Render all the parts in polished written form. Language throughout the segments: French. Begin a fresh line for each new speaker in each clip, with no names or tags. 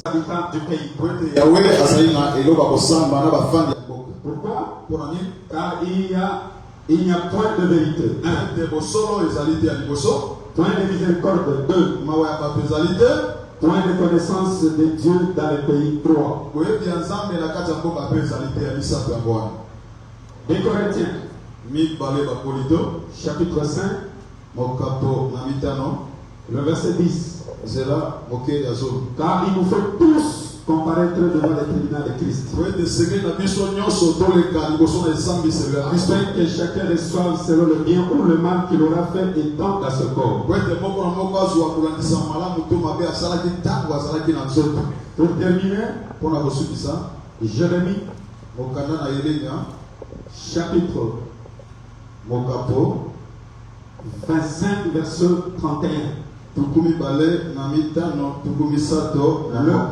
habitants du pays.
Pourquoi?
Car il n'y a point de vérité. Point de miséricorde. 2. Point de connaissance de Dieu dans le pays. 3. Des Corinthiens, chapitre 5, le verset 10. Car il nous faut tous comparaître devant le tribunal de Christ, afin que chacun reçoive selon le bien ou le mal qu'il aura fait étant dans ce corps. Pour terminer, Jérémie, chapitre 25, verset 31. Le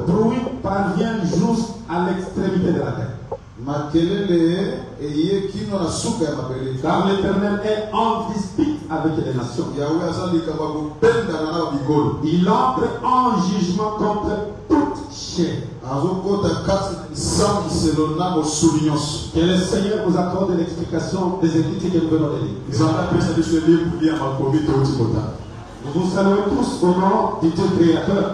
bruit parvient juste à l'extrémité de la terre. Car l'Éternel est en dispute avec les nations. Il entre en jugement contre toute chair. Que le Seigneur nous accorde l'explication des écritures que nous venons de lire. Nous saluons tous au nom du Dieu créateur.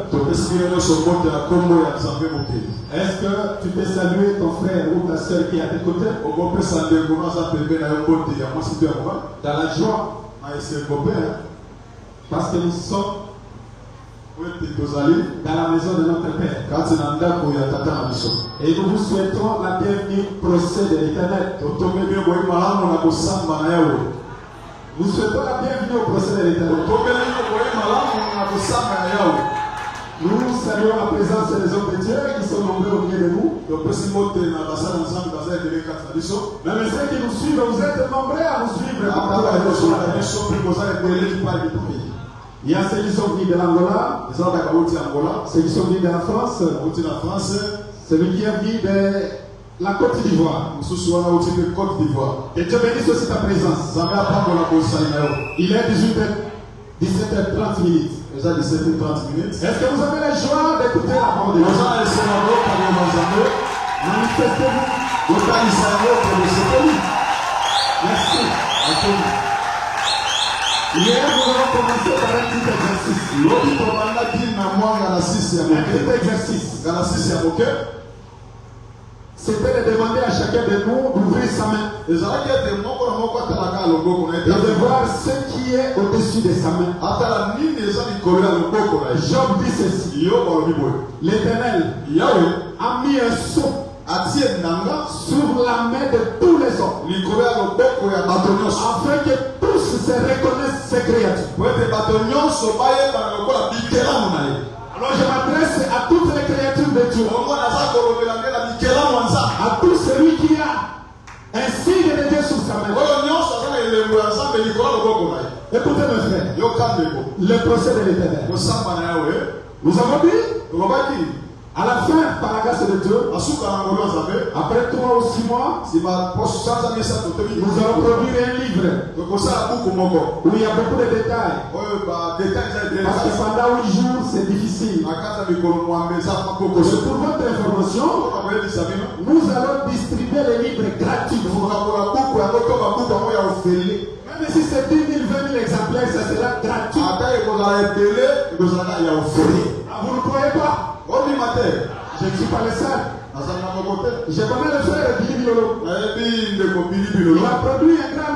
Est-ce que tu peux saluer ton frère ou ta soeur qui est à tes côtés? Dans la joie. Parce que nous sommes dans la maison de notre Père. Et nous vous souhaitons la bienvenue au procès de l'Éternel. Nous souhaitons la bienvenue au procès de l'Éternel. Nous saluons la présence des hommes de Dieu qui sont nombreux au milieu de nous. Même ceux qui nous suivent, vous êtes nombreux à nous suivre. Il y a ceux qui sont venus de l'Angola, ceux qui sont venus de la France, celui qui est venu de la Côte d'Ivoire. Et Dieu bénisse aussi ta présence. Il est 17h30 minutes. Est-ce que vous avez la joie d'écouter la parole de Dieu? Manifestez-vous. Merci. Hier, nous avons commencé par un petit exercice. C'était de demander à chacun de nous d'ouvrir sa main et de voir ce qui est au-dessus de sa main. Job dit ceci. L'Éternel a mis un sceau sur la main de tous les hommes, afin que tous se reconnaissent ces créatures. Alors je m'adresse à toutes les créatures de Dieu, à tout celui qui a un signe de Dieu sur sa main. Écoutez mes frères, le procès de l'Éternel. Nous avons dit, à la fin, par la grâce de Dieu, après 3 ou 6 mois, nous allons produire un livre où il y a beaucoup de détails. Parce que pendant 8 jours, c'est difficile. Et pour votre information, nous allons distribuer les livres gratuitement. Même si c'est 10 000, 20 000 exemplaires, ça sera gratuit. Vous ne croyez pas? Je ne suis pas le seul. Je connais le frère Billy Bilolo. Il a produit un grand